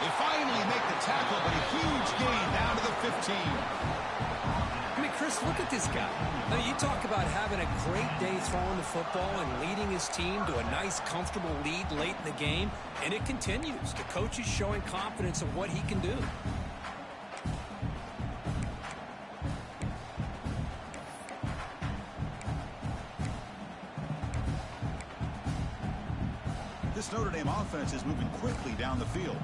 They finally make the tackle, but a huge gain down to the 15. I mean, Chris, look at this guy. I mean, you talk about having a great day throwing the football and leading his team to a nice, comfortable lead late in the game, and it continues. The coach is showing confidence of what he can do. This Notre Dame offense is moving quickly down the field.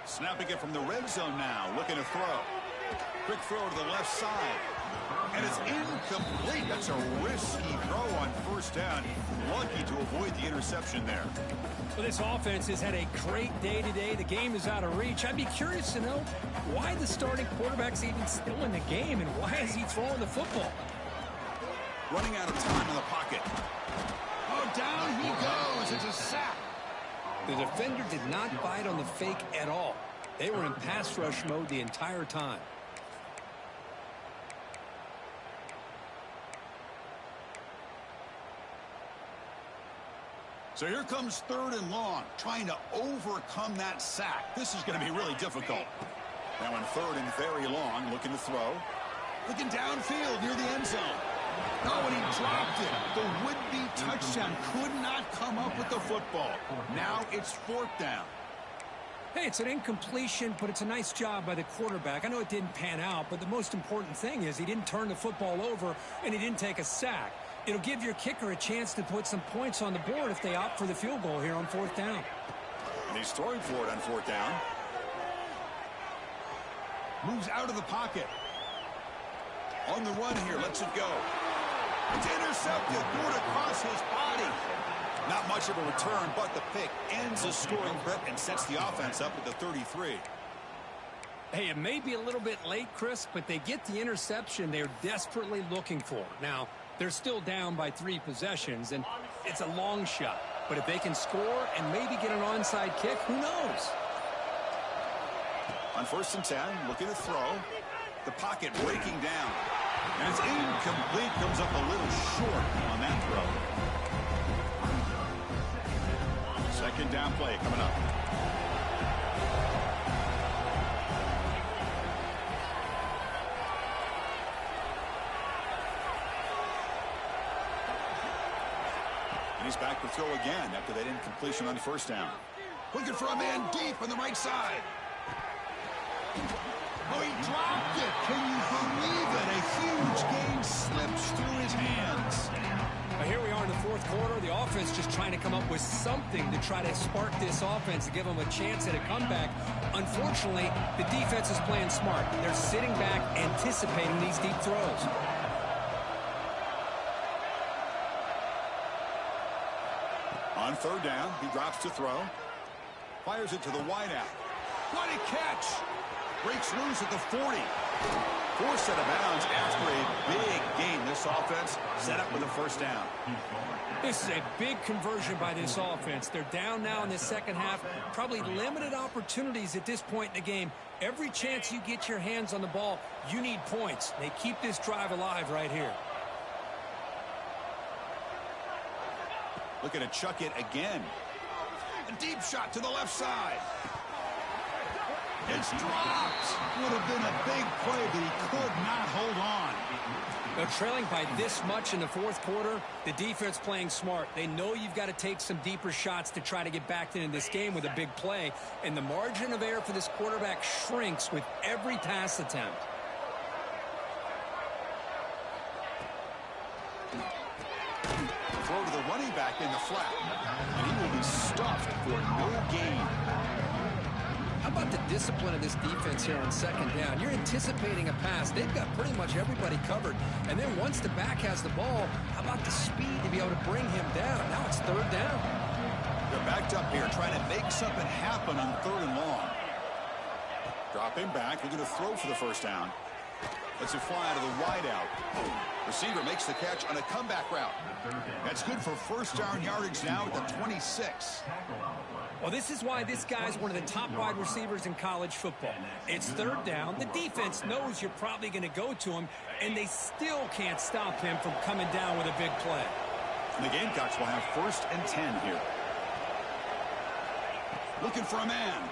Snapping it from the red zone now, looking to throw. Quick throw to the left side. And it's incomplete. That's a risky throw on first down. Lucky to avoid the interception there. Well, this offense has had a great day today. The game is out of reach. I'd be curious to know why the starting quarterback's even still in the game and why is he throwing the football? Running out of time in the pocket. Oh, down he goes. It's a sack. The defender did not bite on the fake at all. They were in pass rush mode the entire time. So here comes third and long, trying to overcome that sack. This is going to be really difficult. Now in third and very long, looking to throw. Looking downfield near the end zone. Oh, and he dropped it. The would-be touchdown could not come up with the football. Now it's fourth down. Hey, it's an incompletion, but it's a nice job by the quarterback. I know it didn't pan out, but the most important thing is he didn't turn the football over and he didn't take a sack. It'll give your kicker a chance to put some points on the board if they opt for the field goal here on fourth down. And he's throwing for it on fourth down. Moves out of the pocket. On the run here, lets it go. It's intercepted, threw it across his body. Not much of a return, but the pick ends the scoring threat and sets the offense up at the 33. Hey, it may be a little bit late, Chris, but they get the interception they're desperately looking for. Now, they're still down by 3 possessions, and it's a long shot. But if they can score and maybe get an onside kick, who knows? On 1st and 10, looking to throw. The pocket breaking down. And it's incomplete. Comes up a little short on that throw. 2nd down play coming up. And he's back to throw again after that incompletion on 1st down. Looking for a man deep on the right side. Oh, he dropped it. Can you believe it? A huge gain slips through his hands. Now here we are in the 4th quarter. The offense just trying to come up with something to try to spark this offense to give them a chance at a comeback. Unfortunately, the defense is playing smart. They're sitting back, anticipating these deep throws. On 3rd down, he drops to throw. Fires it to the wideout. What a catch! Breaks loose at the 40. Forced out of bounds after a big gain. This offense set up with a 1st down. This is a big conversion by this offense. They're down now in the 2nd half. Probably limited opportunities at this point in the game. Every chance you get your hands on the ball, you need points. They keep this drive alive right here. Looking to chuck it again. A deep shot to the left side. It's dropped. Would have been a big play, but he could not hold on. Now, trailing by this much in the 4th quarter, the defense playing smart. They know you've got to take some deeper shots to try to get back into this game with a big play. And the margin of error for this quarterback shrinks with every pass attempt. Throw to the running back in the flat. And he will be stuffed for no gain. How about the discipline of this defense here on 2nd down? You're anticipating a pass. They've got pretty much everybody covered. And then once the back has the ball, how about the speed to be able to bring him down? Now it's 3rd down. They're backed up here trying to make something happen on 3rd and long. Drop him back. They're going to throw for the 1st down. Lets it fly out of the wideout. Receiver makes the catch on a comeback route. That's good for 1st down yardage now at the 26. Well, this is why this guy's one of the top wide receivers in college football. It's 3rd down. The defense knows you're probably going to go to him, and they still can't stop him from coming down with a big play. And the Gamecocks will have 1st and 10 here. Looking for a man.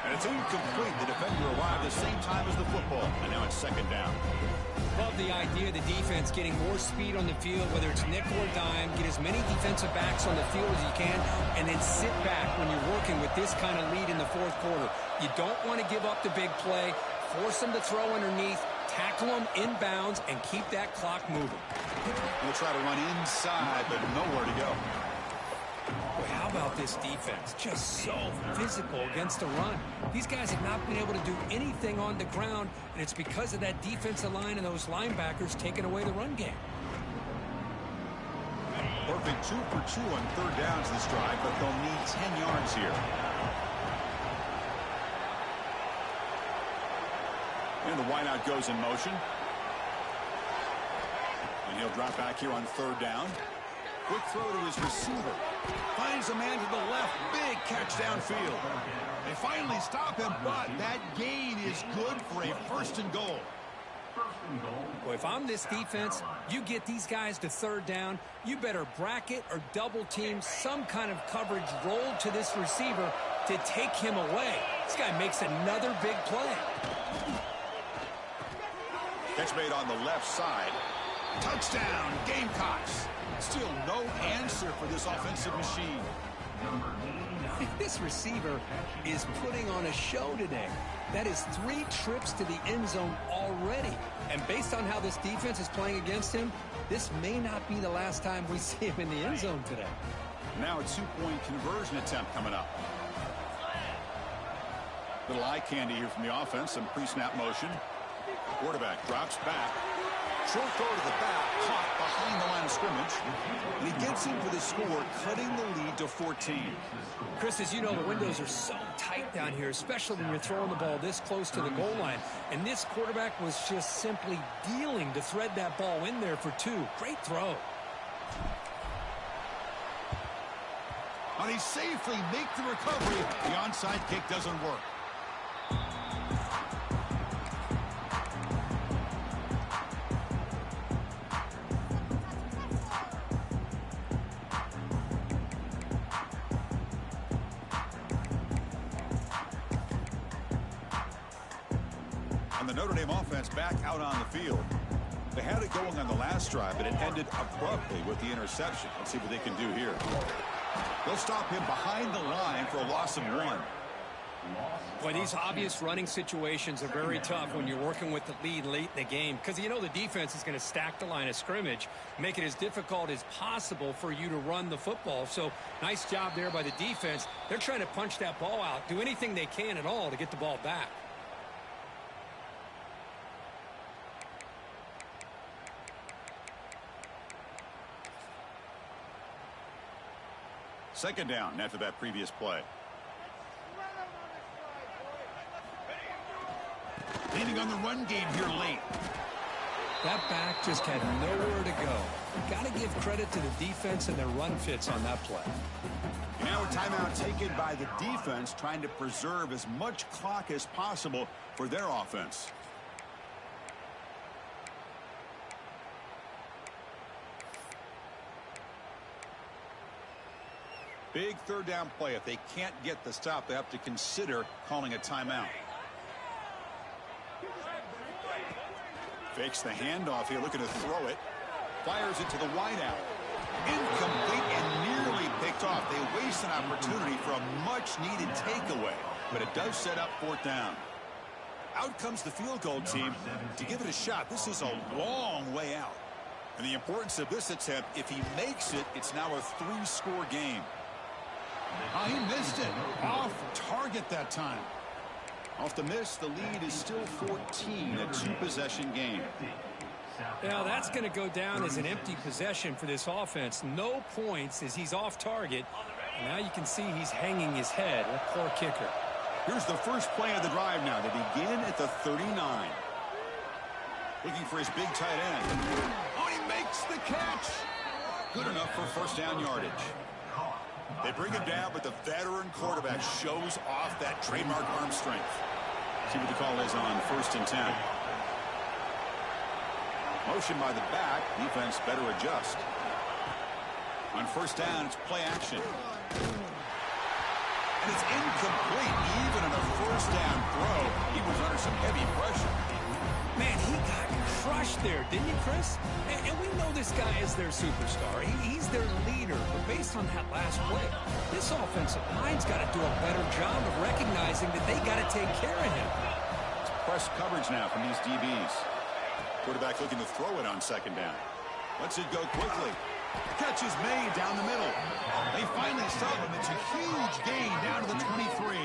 And it's incomplete. The defender arrived at the same time as the football. And now it's 2nd down. Love the idea of the defense getting more speed on the field, whether it's nickel or dime, get as many defensive backs on the field as you can, and then sit back when you're working with this kind of lead in the 4th quarter. You don't want to give up the big play, force them to throw underneath, tackle them inbounds, and keep that clock moving. We'll try to run inside, but nowhere to go. Boy, how about this defense? Just so physical against the run. These guys have not been able to do anything on the ground, and it's because of that defensive line and those linebackers taking away the run game. Perfect 2 for 2 on 3rd downs this drive, but they'll need 10 yards here. And the wideout goes in motion. And he'll drop back here on 3rd down. Quick throw to his receiver. Finds a man to the left. Big catch downfield. They finally stop him, but that gain is good for a 1st and goal. Well, if I'm this defense, you get these guys to 3rd down, you better bracket or double team some kind of coverage rolled to this receiver to take him away. This guy makes another big play. Catch made on the left side. Touchdown, Gamecocks. Still no answer for this offensive machine. This receiver is putting on a show today. That is 3 trips to the end zone already. And based on how this defense is playing against him, this may not be the last time we see him in the end zone today. Now a 2-point conversion attempt coming up. Little eye candy here from the offense. Some pre-snap motion. Quarterback drops back. Short throw to the back, caught behind the line of scrimmage. And he gets in for the score, cutting the lead to 14. Chris, as you know, the windows are so tight down here, especially when you're throwing the ball this close to the goal line. And this quarterback was just simply dealing to thread that ball in there for 2. Great throw. And they safely make the recovery. The onside kick doesn't work. And the Notre Dame offense back out on the field. They had it going on the last drive, but it ended abruptly with the interception. Let's see what they can do here. They'll stop him behind the line for a loss of 1. Boy, these obvious running situations are very tough when you're working with the lead late in the game, because you know the defense is going to stack the line of scrimmage, make it as difficult as possible for you to run the football. So nice job there by the defense. They're trying to punch that ball out, do anything they can at all to get the ball back. Second down after that previous play. Leaning on the run game here late. That back just had nowhere to go. Got to give credit to the defense and their run fits on that play. Now a timeout taken by the defense, trying to preserve as much clock as possible for their offense. Big third down play. If they can't get the stop, they have to consider calling a timeout. Fakes the handoff here, looking to throw it. Fires it to the wideout. Incomplete and nearly picked off. They waste an opportunity for a much-needed takeaway, but it does set up 4th down. Out comes the field goal team to give it a shot. This is a long way out. And the importance of this attempt, if he makes it, it's now a 3-score game. Oh, he missed it. Off target that time. Off the miss, the lead is still 14, a 2-possession game. Now that's going to go down as an empty possession for this offense. No points as he's off target. And now you can see he's hanging his head. A poor kicker. Here's the first play of the drive now. They begin at the 39. Looking for his big tight end. Oh, he makes the catch. Good enough for 1st down yardage. They bring him down, but the veteran quarterback shows off that trademark arm strength. See what the call is on 1st and 10. Motion by the back. Defense better adjust. On 1st down, it's play action. And it's incomplete. Even on a 1st down throw, he was under some heavy pressure. Man, he got crushed there, didn't you, Chris? And we know this guy is their superstar. He's their leader. But based on that last play, this offensive line's got to do a better job of recognizing that they got to take care of him. It's press coverage now from these DBs. Quarterback looking to throw it on 2nd down. Lets it go quickly. The catch is made down the middle. They finally stop him. It's a huge gain down to the 23.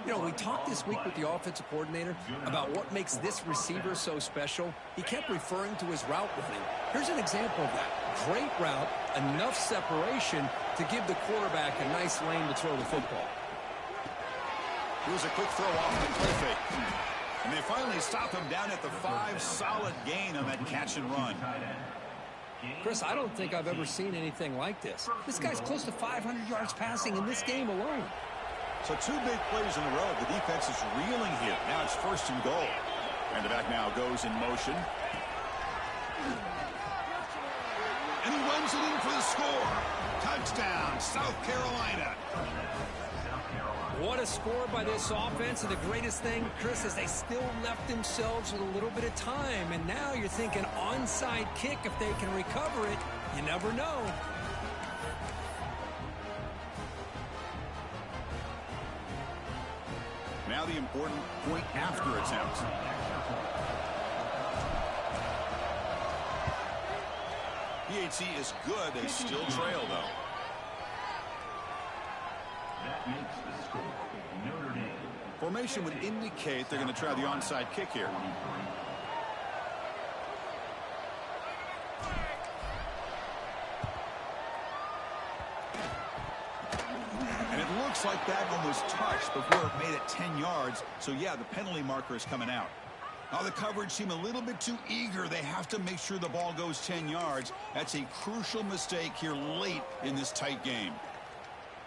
You know, we talked this week with the offensive coordinator about what makes this receiver so special. He kept referring to his route running. Here's an example of that. Great route, enough separation to give the quarterback a nice lane to throw the football. Here's a quick throw off the play fake. And they finally stop him down at the 5. Solid gain on that catch and run. Chris, I don't think I've ever seen anything like this. This guy's close to 500 yards passing in this game alone. So 2 big plays in a row. The defense is reeling here. Now it's 1st and goal. And the back now goes in motion. And he runs it in for the score. Touchdown, South Carolina. What a score by this offense. And the greatest thing, Chris, is they still left themselves with a little bit of time. And now you're thinking onside kick if they can recover it. You never know. Now the important point after attempt. PHC is good. They still trail, though. That makes the score Notre Dame Formation would indicate they're going to try the onside kick here. And it looks like that one was touched before it made it 10 yards. So, yeah, the penalty marker is coming out. Now the coverage seemed a little bit too eager. They have to make sure the ball goes 10 yards. That's a crucial mistake here late in this tight game.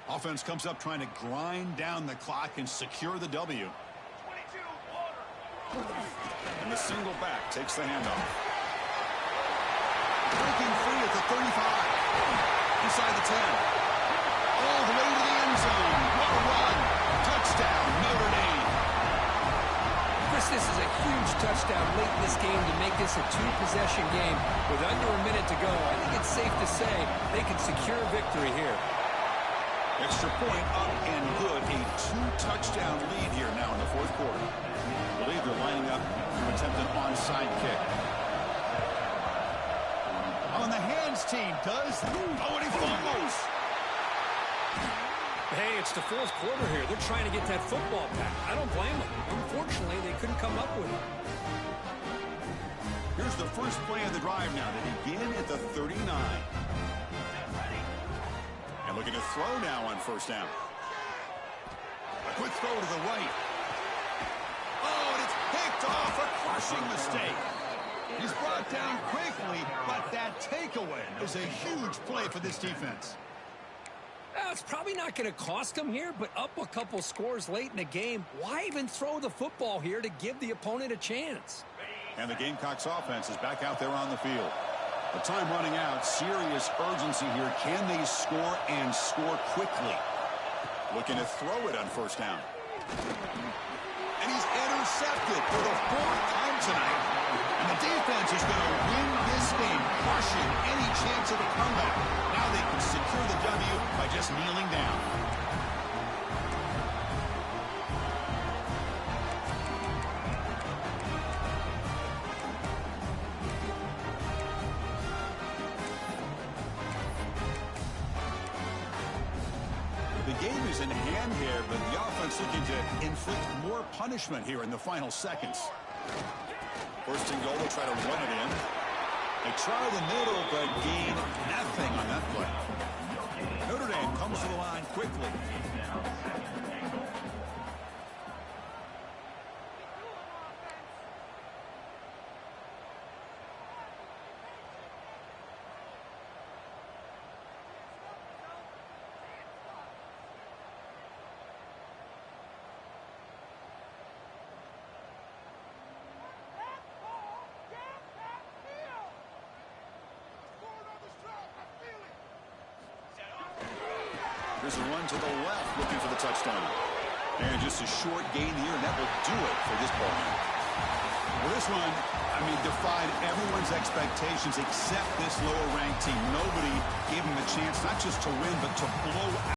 Offense comes up trying to grind down the clock and secure the W. 22, water. And the single back takes the handoff. Breaking free at the 35. Inside the 10. All the way to the end zone. What a run. Touchdown, Notre Dame. Chris, this is a huge touchdown late in this game to make this a two-possession game. With under a minute to go, I think it's safe to say they can secure victory here. Extra point up and good. A two-touchdown lead here now in the fourth quarter. I believe they're lining up to attempt an onside kick. On the hands team does. Oh, and he fumbles. Hey, it's the fourth quarter here. They're trying to get that football back. I don't blame them. Unfortunately, they couldn't come up with it. Here's the first play of the drive now. They begin at the 39. And looking to throw now on first down. A quick throw to the right. Oh, and it's picked off. A crushing mistake. He's brought down quickly, but that takeaway is a huge play for this defense. It's probably not going to cost them here, but up a couple scores late in the game, why even throw the football here to give the opponent a chance? And the Gamecocks offense is back out there on the field. The time running out, serious urgency here. Can they score and score quickly? Looking to throw it on first down. And he's intercepted for the fourth time tonight. And the defense is going to win this game, crushing any chance of a comeback. Now they can secure the W by just kneeling down. The game is in hand here, but the offense looking to inflict more punishment here in the final seconds. First and goal, they'll try to run it in. They try the middle, but gain nothing on that play. Notre Dame comes to the line quickly. There's a run to the left looking for the touchdown. And just a short gain here, and that will do it for this ball game. Well, this one, defied everyone's expectations except this lower-ranked team. Nobody gave them a chance not just to win, but to blow out.